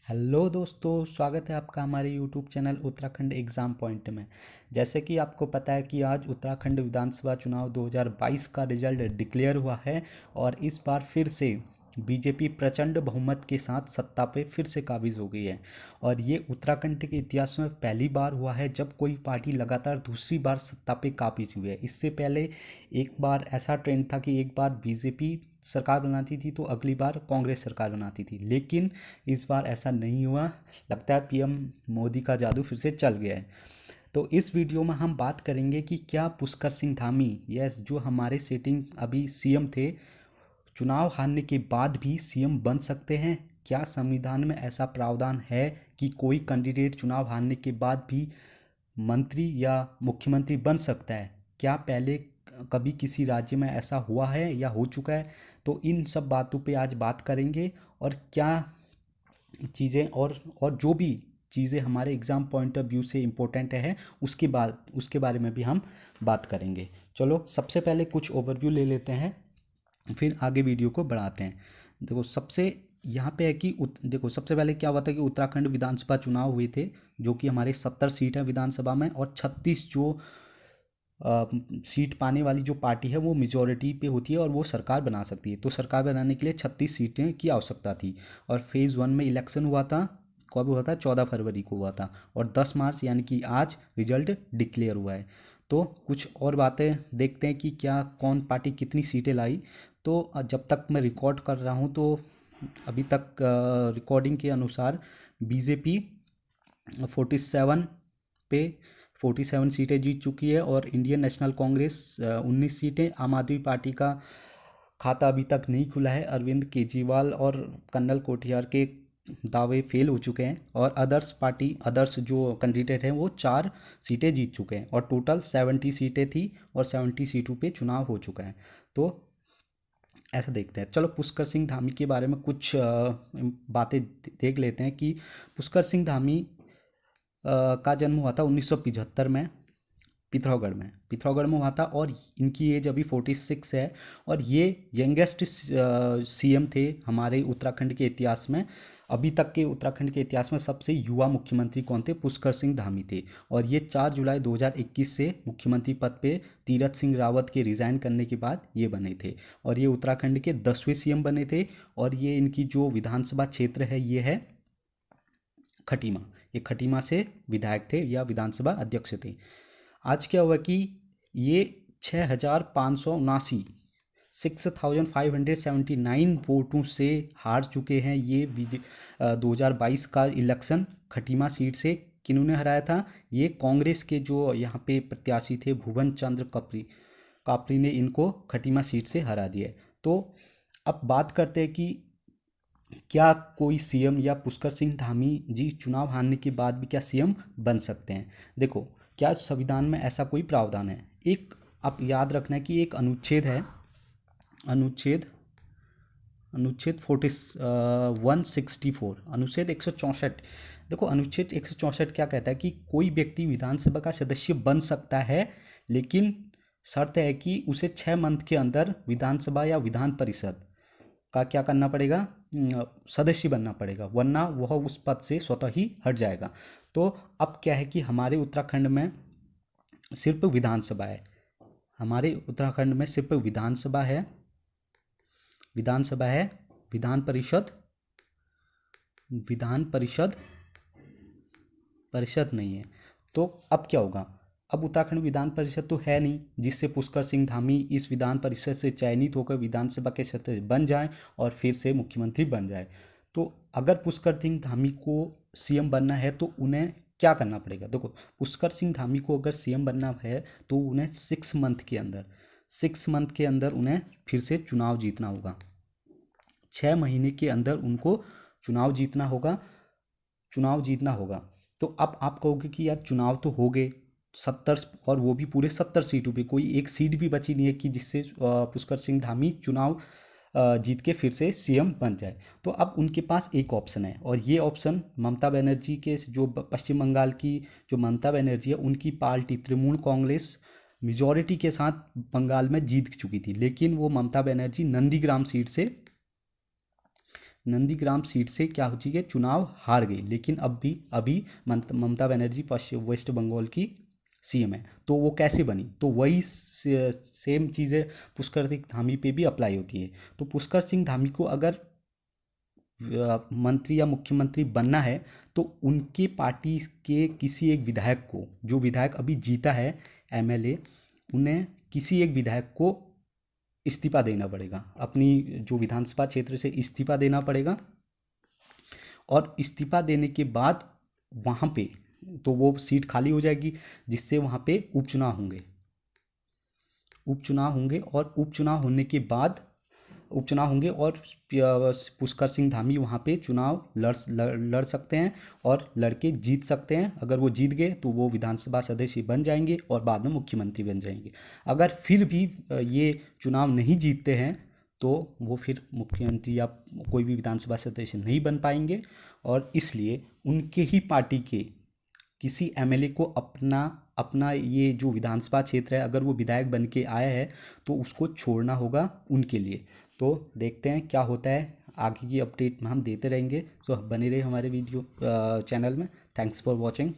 Hello दोस्तों, स्वागत है आपका हमारे YouTube channel Uttarakhand exam point में। जैसे कि आपको पता है कि आज उत्तराखंड विधानसभा चुनाव 2022 का रिजल्ट डिक्लेयर हुआ है और इस बार फिर से बीजेपी प्रचंड बहुमत के साथ सत्ता पे फिर से काबिज हो गई है। और ये उत्तराखंड के इतिहास में पहली बार हुआ है जब कोई पार्टी लगातार दूसरी बार सत्ता पे काबिज हुई है। इससे पहले एक बार ऐसा ट्रेंड था कि एक बार बीजेपी सरकार बनाती थी तो अगली बार कांग्रेस सरकार बनाती थी, लेकिन इस बार ऐसा नहीं हुआ। लगता है पीएम मोदी का जादू फिर से चल गया है। तो इस वीडियो में हम बात करेंगे कि क्या पुष्कर सिंह धामी, यस, जो हमारे सेटिंग अभी सीएम थे, चुनाव हारने के बाद भी सीएम बन सकते हैं। क्या संविधान में ऐसा प्रावधान है कि कोई कैंडिडेट चुनाव हारने के बाद भी मंत्री या मुख्यमंत्री बन सकता है? क्या पहले कभी किसी राज्य में ऐसा हुआ है या हो चुका है? तो इन सब बातों पे आज बात करेंगे। और क्या चीज़ें और जो भी चीज़ें हमारे एग्ज़ाम पॉइंट ऑफ व्यू से इम्पोर्टेंट है उसके बारे में भी हम बात करेंगे। चलो सबसे पहले कुछ ओवरव्यू ले लेते हैं, फिर आगे वीडियो को बढ़ाते हैं। देखो सबसे यहाँ पे है कि देखो सबसे पहले क्या हुआ था कि उत्तराखंड विधानसभा चुनाव हुए थे, जो कि हमारे 70 सीट है विधानसभा में, और 36 जो सीट पाने वाली जो पार्टी है वो मेजोरिटी पे होती है और वो सरकार बना सकती है। तो सरकार बनाने के लिए 36 सीटें की आवश्यकता थी। और फेज़ वन में इलेक्शन हुआ था। कब हुआ था? 14 फरवरी को हुआ था। और 10 मार्च यानी कि आज रिजल्ट डिक्लेयर हुआ है। तो कुछ और बातें देखते हैं कि क्या कौन पार्टी कितनी सीटें लाई। तो जब तक मैं रिकॉर्ड कर रहा हूँ तो अभी तक रिकॉर्डिंग के अनुसार बीजेपी 47 पे 47 सीटें जीत चुकी है, और इंडियन नेशनल कांग्रेस 19 सीटें। आम आदमी पार्टी का खाता अभी तक नहीं खुला है। अरविंद केजरीवाल और कर्नल कोठियार के दावे फेल हो चुके हैं। और अदर्स जो कैंडिडेट हैं वो 4 सीटें जीत चुके हैं, और टोटल 70 सीटें थी और 70 सीटों पे चुनाव हो चुका है। तो ऐसा देखते हैं। चलो पुष्कर सिंह धामी के बारे में कुछ बातें देख लेते हैं कि पुष्कर सिंह धामी का जन्म हुआ था 1975 में पिथौरागढ़ में हुआ था, और इनकी एज अभी 46 है। और ये यंगेस्ट सीएम थे हमारे उत्तराखंड के इतिहास में। अभी तक के उत्तराखंड के इतिहास में सबसे युवा मुख्यमंत्री कौन थे? पुष्कर सिंह धामी थे। और ये 4 जुलाई 2021 से मुख्यमंत्री पद पे तीरथ सिंह रावत के रिज़ाइन करने के बाद ये बने थे। और ये उत्तराखंड के 10वें सीएम बने थे। और ये इनकी जो विधानसभा क्षेत्र है ये है खटीमा। ये खटीमा से विधायक थे या विधानसभा अध्यक्ष थे। आज क्या हुआ कि ये 6579 6579 वोटों से हार चुके हैं। ये 2022 का इलेक्शन खटीमा सीट से किन्होंने हराया था? ये कांग्रेस के जो यहाँ पे प्रत्याशी थे भुवन चंद्र कपरी कापरी ने इनको खटीमा सीट से हरा दिया है। तो अब बात करते हैं कि क्या कोई सीएम या पुष्कर सिंह धामी जी चुनाव हारने के बाद भी क्या सीएम बन सकते हैं? देखो, क्या संविधान में ऐसा कोई प्रावधान है? एक आप याद रखना है कि एक अनुच्छेद है, अनुच्छेद अनुच्छेद 164, अनुच्छेद 164। देखो अनुच्छेद 164 क्या कहता है कि कोई व्यक्ति विधानसभा का सदस्य बन सकता है, लेकिन शर्त है कि उसे 6 मंथ के अंदर विधानसभा या विधान परिषद का क्या करना पड़ेगा? सदस्य बनना पड़ेगा, वरना वह उस पद से स्वतः ही हट जाएगा। तो अब क्या है कि हमारे उत्तराखंड में सिर्फ विधानसभा है। हमारे उत्तराखंड में सिर्फ विधानसभा है। विधान परिषद विधान परिषद परिषद नहीं है। तो अब क्या होगा? अब उत्तराखंड विधान परिषद तो है नहीं, जिससे पुष्कर सिंह धामी इस विधान परिषद से चयनित होकर विधानसभा के सदस्य बन जाए और फिर से मुख्यमंत्री बन जाए। तो अगर पुष्कर सिंह धामी को सीएम बनना है तो उन्हें क्या करना पड़ेगा? देखो, पुष्कर सिंह धामी को अगर सीएम बनना है तो उन्हें 6 मंथ के अंदर उन्हें फिर से चुनाव जीतना होगा। 6 महीने के अंदर उनको चुनाव जीतना होगा। तो अब आप कहोगे कि यार चुनाव तो हो गए 70, और वो भी पूरे 70 सीटों पे, कोई एक सीट भी बची नहीं है कि जिससे पुष्कर सिंह धामी चुनाव जीत के फिर से सीएम बन जाए। तो अब उनके पास एक ऑप्शन है, और ये ऑप्शन ममता बनर्जी के जो पश्चिम बंगाल की जो ममता बनर्जी है उनकी पार्टी तृणमूल कांग्रेस मेजॉरिटी के साथ बंगाल में जीत चुकी थी, लेकिन वो ममता बनर्जी नंदीग्राम सीट से नंदीग्राम सीट से क्या हो चुकी है, चुनाव हार गई, लेकिन अभी ममता बनर्जी पश्चिम वेस्ट बंगाल की सीएम है। तो वो कैसे बनी, तो वही सेम चीज़ें पुष्कर सिंह धामी पे भी अप्लाई होती है। तो पुष्कर सिंह धामी को अगर मंत्री या मुख्यमंत्री बनना है तो उनके पार्टी के किसी एक विधायक को, जो विधायक अभी जीता है एमएलए, उन्हें किसी एक विधायक को इस्तीफा देना पड़ेगा, अपनी जो विधानसभा क्षेत्र से इस्तीफा देना पड़ेगा। और इस्तीफा देने के बाद वहाँ पे तो वो सीट खाली हो जाएगी, जिससे वहाँ पे उपचुनाव होंगे और उपचुनाव होंगे और पुष्कर सिंह धामी वहाँ पे चुनाव लड़ सकते हैं और लड़के जीत सकते हैं। अगर वो जीत गए तो वो विधानसभा सदस्य बन जाएंगे और बाद में मुख्यमंत्री बन जाएंगे। अगर फिर भी ये चुनाव नहीं जीतते हैं तो वो फिर मुख्यमंत्री या कोई भी विधानसभा सदस्य नहीं बन पाएंगे। और इसलिए उनके ही पार्टी के किसी एमएलए को अपना अपना ये जो विधानसभा क्षेत्र है, अगर वो विधायक बन के आया है तो उसको छोड़ना होगा उनके लिए। तो देखते हैं क्या होता है, आगे की अपडेट हम देते रहेंगे। तो बने रहे हमारे वीडियो चैनल में। Thanks for watching.